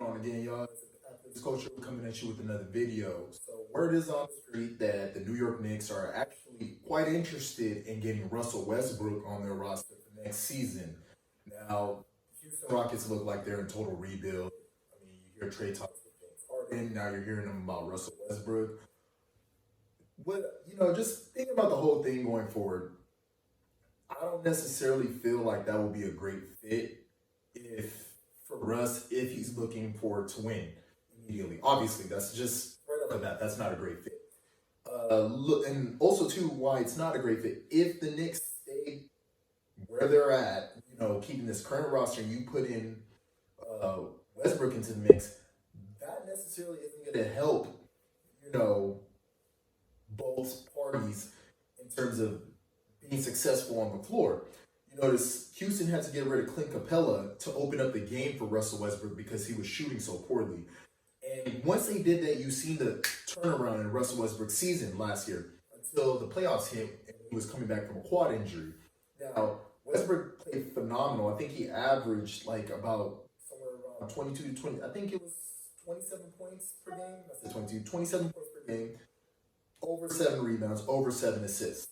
on again, y'all? It's Coach coming at you with another video. So word is on the street that the New York Knicks are actually quite interested in getting Russell Westbrook on their roster for next season. Now, Houston Rockets look like they're in total rebuild. I mean, you hear trade talks with James Harden. Now you're hearing them about Russell Westbrook. Just thinking about the whole thing going forward, I don't necessarily feel like that will be a great fit if for Russ if he's looking for to win immediately. Obviously, that's just right off the bat. That's not a great fit. Look, and also too, why it's not a great fit. If the Knicks stay where they're at, keeping this current roster, and you put in Westbrook into the mix, that necessarily isn't going to help, both parties in terms of being successful on the floor. You notice Houston had to get rid of Clint Capella to open up the game for Russell Westbrook because he was shooting so poorly. And once they did that, you've seen the turnaround in Russell Westbrook's season last year until the playoffs hit and he was coming back from a quad injury. Now, Westbrook played phenomenal. I think he averaged like about somewhere around 22 to 20. I think it was 27 points per game. I said 27 points per game, over 7 rebounds, over 7 assists.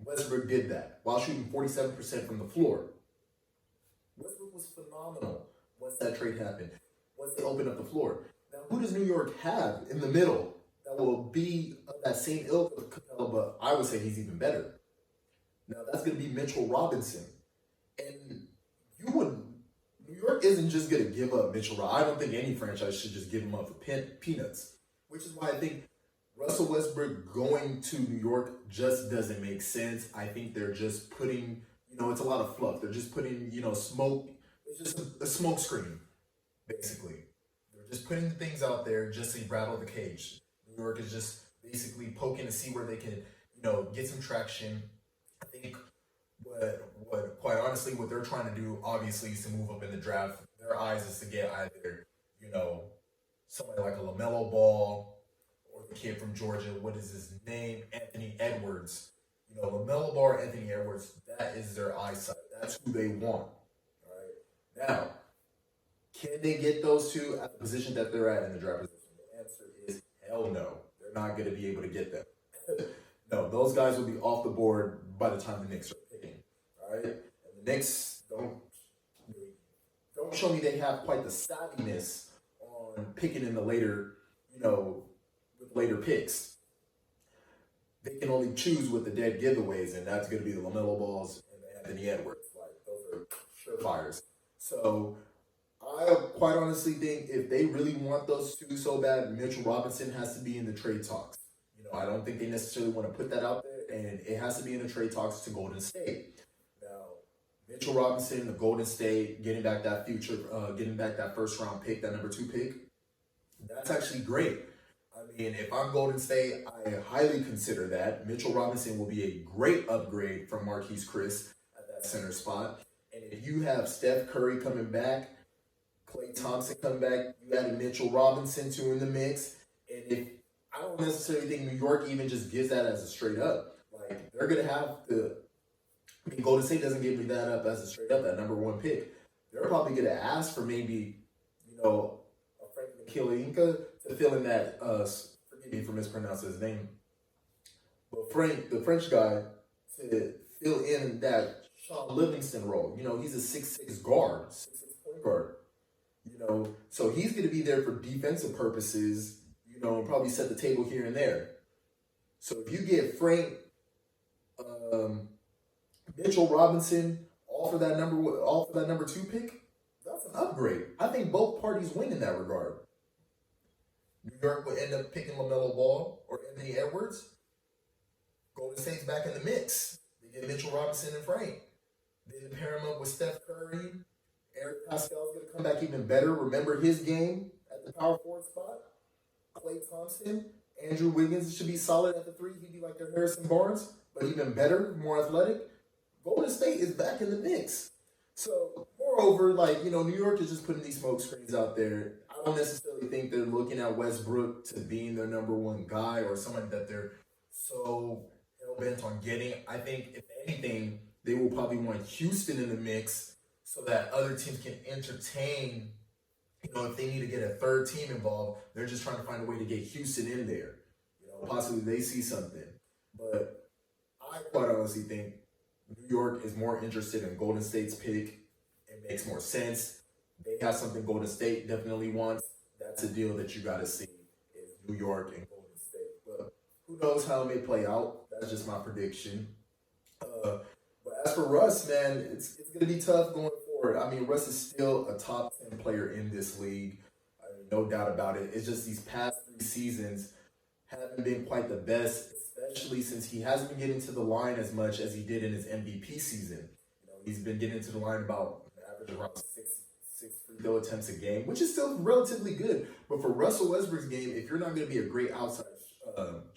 Westbrook did that while shooting 47% from the floor. Westbrook was phenomenal once that trade happened, once they opened up the floor. Now, who does New York have in the middle that will be of that same ilk of Capella, but I would say he's even better? Now, that's going to be Mitchell Robinson. And New York isn't just going to give up Mitchell Robinson. I don't think any franchise should just give him up for peanuts, which is why I think Russell Westbrook going to New York just doesn't make sense. I think they're just putting, it's a lot of fluff. They're just putting, smoke. It's just a smoke screen, basically. They're just putting things out there just to rattle the cage. New York is just basically poking to see where they can, get some traction. I think quite honestly, what they're trying to do, obviously, is to move up in the draft. Their eyes is to get either, somebody like a LaMelo Ball, or the kid from Georgia, what is his name? Anthony Edwards. LaMelo Ball or Anthony Edwards, that is their eyesight. That's who they want. All right. Now, can they get those two at the position that they're at in the draft position? The answer is hell no. They're not going to be able to get them. No, those guys will be off the board by the time the Knicks are picking. All right? And the Knicks don't show me they have quite the savviness on picking in the later, with later picks. They can only choose with the dead giveaways, and that's going to be the LaMelo Balls and Anthony Edwards. Like, those are surefires. So I quite honestly think if they really want those two so bad, Mitchell Robinson has to be in the trade talks. I don't think they necessarily want to put that out there, and it has to be in the trade talks to Golden State. Now, Mitchell Robinson, the Golden State, getting back that first round pick, that number 2 pick, that's actually great. I mean, if I'm Golden State, I highly consider that. Mitchell Robinson will be a great upgrade from Marquise Chris at that center spot. And if you have Steph Curry coming back, Klay Thompson coming back, you added Mitchell Robinson too in the mix, and I don't necessarily think New York even just gives that as a straight up. Like, they're going to have to, Golden State doesn't give me that up as a straight up, that number 1 pick. They're probably going to ask for maybe, a Frank Ntilikina to fill in that, forgive me for mispronouncing his name, but the French guy, to fill in that Sean Livingston role. He's a 6'6" guard, 6'6" point guard. So he's going to be there for defensive purposes, and probably set the table here and there. So if you get Frank, Mitchell Robinson, all for that number 2 pick, that's an upgrade. I think both parties win in that regard. New York would end up picking LaMelo Ball or Anthony Edwards. Golden State's back in the mix. They get Mitchell Robinson and Frank. They pair him up with Steph Curry. Eric Pascal's going to come back even better. Remember his game at the power forward spot? Klay Thompson, Andrew Wiggins should be solid at the 3. He'd be like their Harrison Barnes, but even better, more athletic. Golden State is back in the mix. So, moreover, New York is just putting these smoke screens out there. I don't necessarily think they're looking at Westbrook to being their number 1 guy or somebody that they're so hell-bent on getting. I think, if anything, they will probably want Houston in the mix so that other teams can entertain, If they need to get a third team involved, they're just trying to find a way to get Houston in there. Possibly they see something. But I quite honestly think New York is more interested in Golden State's pick. It makes more sense. They have something Golden State definitely wants. That's a deal that you got to see is New York and Golden State. But who knows how it may play out? That's just my prediction. But as for Russ, man, it's going to be tough going forward. I mean, Russ is still a top 10 player in this league. I mean, no doubt about it. It's just these past 3 seasons haven't been quite the best, especially since he hasn't been getting to the line as much as he did in his MVP season. He's been getting to the line about an average of around six free throw attempts a game, which is still relatively good. But for Russell Westbrook's game, if you're not going to be a great outside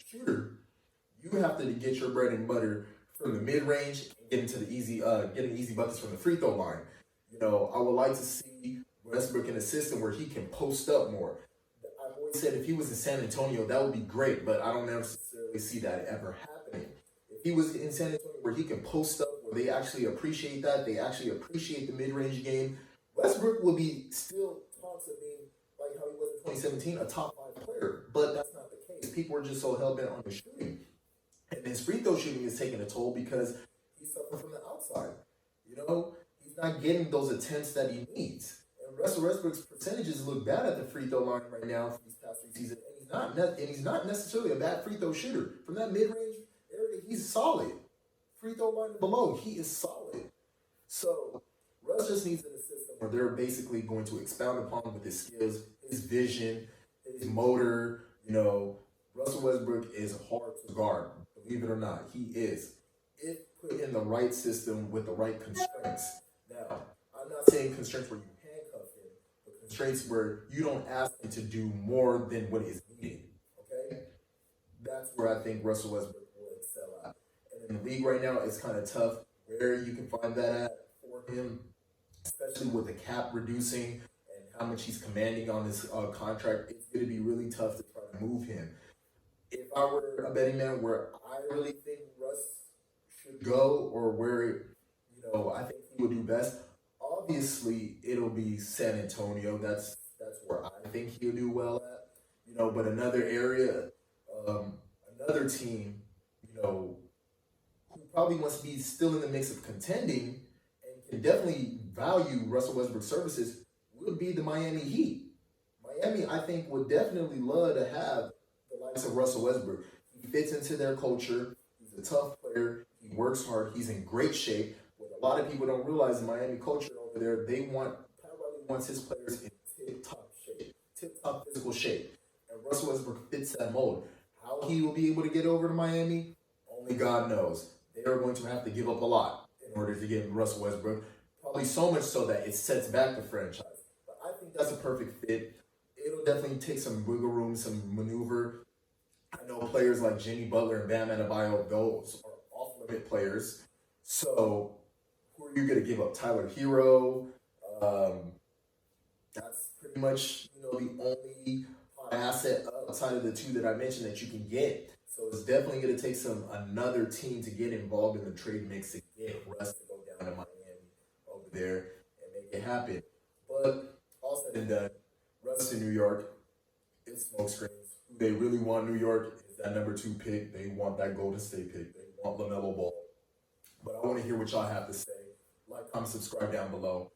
shooter, you have to get your bread and butter from the mid range and get into the getting easy buckets from the free throw line. I would like to see Westbrook in a system where he can post up more. I've always said if he was in San Antonio, that would be great, but I don't necessarily see that ever happening. If he was in San Antonio where he can post up, where they actually appreciate that, they actually appreciate the mid-range game, Westbrook will be still talks of being like how he was in 2017, a top 5 player, but that's not the case. People are just so hell-bent on his shooting. And his free throw shooting is taking a toll because he's suffering from the outside. He's not getting those attempts that he needs. And Russell Westbrook's percentages look bad at the free throw line right now for these past 3 seasons. And he's not necessarily a bad free throw shooter. From that mid-range area, he's solid. Free throw line below, he is solid. So Russ just needs a system where they're basically going to expound upon with his skills, his vision, his motor. Russell Westbrook is hard to guard. Believe it or not, he is. If put in the right system with the right constraints. Now, I'm not saying constraints where you handcuff him, but constraints where you don't ask him to do more than what is needed. Okay? That's where I think Russell Westbrook will excel at. And in the league right now, it's kind of tough where you can find that at for him, especially with the cap reducing and how much he's commanding on his contract. It's going to be really tough to try to move him. If I were a betting man where I really think Russ should go or where, I think he would do best, obviously it'll be San Antonio. That's where I think he'll do well at. But another area, another team, who probably wants to be still in the mix of contending and can definitely value Russell Westbrook's services would be the Miami Heat. Miami, I think, would definitely love to have the likes of Russell Westbrook. He fits into their culture. He's a tough player. He works hard. He's in great shape. What a lot of people don't realize in Miami culture over there, Pat Riley wants his players in tip-top shape, tip-top physical shape. And Russell Westbrook fits that mold. How he will be able to get over to Miami, only God knows. They are going to have to give up a lot in order to get Russell Westbrook. Probably so much so that it sets back the franchise. But I think that's a perfect fit. It'll definitely take some wiggle room, some maneuver. I know players like Jimmy Butler and Bam Adebayo, those are off-limit players. So who are you going to give up? Tyler Hero? That's pretty much the only asset outside of the 2 that I mentioned that you can get. So it's definitely going to take another team to get involved in the trade mix to get Russ to go down to Miami over there and make it happen. But all said and done, Russ in New York, it's smoke screens. Who they really want New York is that number 2 pick. They want that Golden State pick. They want LaMelo Ball. But I want to hear what y'all have to say. Like, comment, subscribe down below.